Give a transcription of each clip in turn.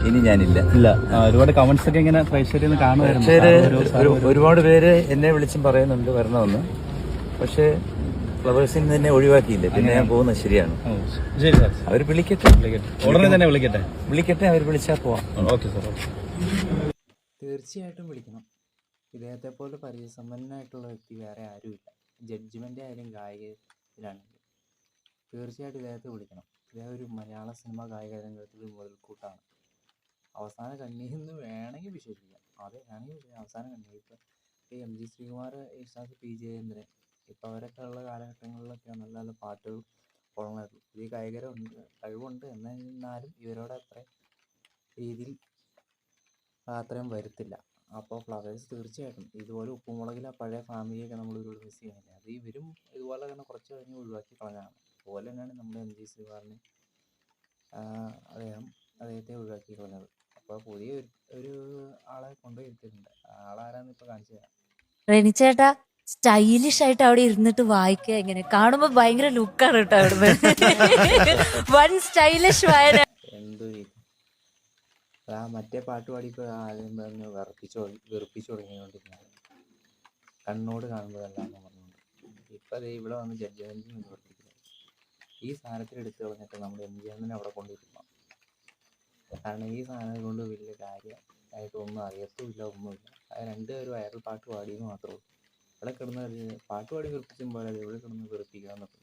ഇനി ഞാനില്ല. ഇല്ല. ഒരുപാട് കമന്റ്സ് ഒക്കെ ഇങ്ങനെ പ്രേക്ഷകരിൽ കാണുമായിരുന്നു. ഒരുപാട് പേര് എന്നെ വിളിച്ചും പറയുന്നുണ്ട് വരണമെന്ന്. പക്ഷേ ഫ്ലവേഴ്സിൽ നിന്ന് തന്നെ ഒഴിവാക്കിയില്ല. പിന്നെ ഞാൻ പോകുന്നത് ശരിയാണ്. ശരി സാർ, അവർ വിളിക്കട്ടെ, ഉടനെ തന്നെ വിളിക്കട്ടെ. അവർ വിളിച്ചാൽ പോവാം. Okay sir. തീർച്ചയായിട്ടും വിളിക്കണം. ഇദ്ദേഹത്തെ പോലെ പരിചയസമ്പന്നനായിട്ടുള്ള വ്യക്തി വേറെ ആരുമില്ല. ജഡ്ജ്മെൻ്റ് ആയാലും ഗായകരാണെങ്കിലും തീർച്ചയായിട്ടും ഇദ്ദേഹത്തെ വിളിക്കണം. ഇദ്ദേഹം ഒരു മലയാള സിനിമ ഗായക രംഗത്തിൽ മുതൽക്കൂട്ടാണ്. അവസാന കണ്ണിയെന്ന് വേണമെങ്കിൽ വിശ്വസിക്കാം. അതെ, വേണമെങ്കിൽ അവസാന കണ്ണി. ഇപ്പം M G Sreekumar, Yesudas, P Jayendran, ഇപ്പം അവരൊക്കെ ഉള്ള കാലഘട്ടങ്ങളിലൊക്കെ നല്ല നല്ല പാട്ടുകൾ ഉള്ളതായിരുന്നു. പുതിയ ഗായകരുണ്ട്, കഴിവുണ്ട്. എന്നിരുന്നാലും ഇവരോട് അത്ര രീതിയിൽ അത്രയും വരുത്തില്ല. അപ്പോൾ ഫ്ലവേഴ്സ് തീർച്ചയായിട്ടും ഇതുപോലെ ഉപ്പുമുളകിലെ പഴയ ഫാമിലിയൊക്കെ നമ്മൾ ഒരുപാട് മിസ് ചെയ്യുന്നില്ല. അത് ഇവരും ഇതുപോലെ തന്നെ കുറച്ച് കഴിഞ്ഞ് ഒഴിവാക്കി കളഞ്ഞതാണ്. അതുപോലെ തന്നെയാണ് നമ്മുടെ എം ജി ശ്രീകുമാറിനെ അദ്ദേഹത്തെ ഒഴിവാക്കി കളഞ്ഞത്. അപ്പോൾ പുതിയ ഒരു ആളെ കൊണ്ടുവരുത്തിയിട്ടുണ്ട്. ആളാരാന്ന് ഇപ്പോൾ കാണിച്ചു തരാം. റെനിച്ചേട്ടാ സ്റ്റൈലിഷ് ആയിട്ട് അവിടെ ഇരുന്നിട്ട് വായിക്കുക. ഇങ്ങനെ കാണുമ്പോ ഭയങ്കര ലുക്കാണ് കേട്ടോ. അവിടുന്ന് വൺ സ്റ്റൈലിഷ് വായന. എന്തൊരു മറ്റേ പാട്ട് പാടിയപ്പോൾ ആദ്യം പറഞ്ഞ് വെറുപ്പിച്ചു തുടങ്ങിക്കൊണ്ടിരുന്നതാണ്. കണ്ണോട് കാണുമ്പോഴല്ലാന്ന് പറഞ്ഞുകൊണ്ട് ഇപ്പം അതേ ഇവിടെ വന്ന് ജഡ്ജ്മെൻറ്റിൽ നിന്ന് വെറുപ്പിക്കുന്നത്. ഈ സാധനത്തിൽ എടുത്തു കളഞ്ഞിട്ട് നമ്മുടെ എം ജി അണ്ണനെ അവിടെ കൊണ്ടിരുന്നു. കാരണം ഈ സാധനം കൊണ്ട് വലിയ കാര്യമായിട്ട് ഒന്നും അറിയത്തുമില്ല, ഒന്നുമില്ല. അത് രണ്ടുപേരും വൈറൽ പാട്ട് പാടിയെന്ന് മാത്രമേ ഉള്ളൂ. ഇവിടെ കിടന്ന് പാട്ട് പാടി വെറുപ്പിച്ചുമ്പോൾ അത് ഇവിടെ കിടന്ന്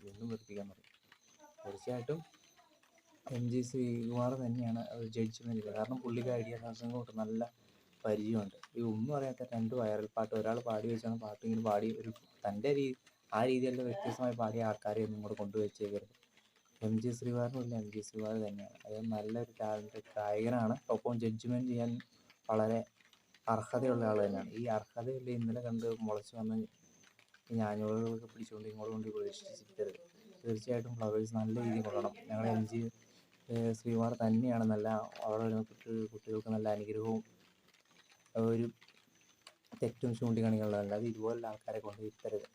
വീണ്ടും വെറുപ്പിക്കാൻ പറയും. തീർച്ചയായിട്ടും എം ജി ശ്രീകുമാർ തന്നെയാണ് ഒരു ജഡ്ജ്മെൻറ്റിൽ. കാരണം പുള്ളിക്ക് ഐഡിയാസും കൊണ്ട് നല്ല പരിചയമുണ്ട്. ഈ ഒന്നും അറിയാത്ത രണ്ട് വൈറൽ പാട്ട് ഒരാൾ പാടി വെച്ചാണ് പാട്ട് ഇങ്ങനെ പാടി ഒരു തൻ്റെ ആ രീതിയിലുള്ള വ്യത്യസ്തമായി പാടിയ ആൾക്കാരെ ഒന്നും കൂടെ കൊണ്ടുവച്ചേക്കരുത്. എം ജി ശ്രീകുമാറിനുമില്ല, എം ജി ശ്രീകുമാർ തന്നെയാണ്. അത് നല്ലൊരു ടാലൻറ്റ് ഗായകനാണ്. ഒപ്പം ജഡ്ജ്മെൻറ്റ് ചെയ്യാൻ വളരെ അർഹതയുള്ള ആൾ തന്നെയാണ്. ഈ അർഹതയില്ല ഇന്നലെ കണ്ട് മുളച്ച് വന്ന് ഞാഞ്ഞൂലുകളൊക്കെ പിടിച്ചുകൊണ്ട് ഇങ്ങോട്ട് കൊണ്ട് പ്രതീക്ഷിച്ചിരിക്കരുത്. തീർച്ചയായിട്ടും ഫ്ലവേഴ്സ് നല്ല രീതിയിൽ കൊള്ളണം. ഞങ്ങളുടെ എം ജി ശ്രീകുമാർ തന്നെയാണ് നല്ല അവിടെ കുട്ടികൾക്ക് നല്ല അനുഗ്രഹവും ഒരു തെറ്റും ചൂണ്ടിക്കാണിക്കാനുള്ളതല്ല. അത് ഇതുപോലുള്ള ആൾക്കാരെ കൊണ്ട് ഇരുത്തരുത്.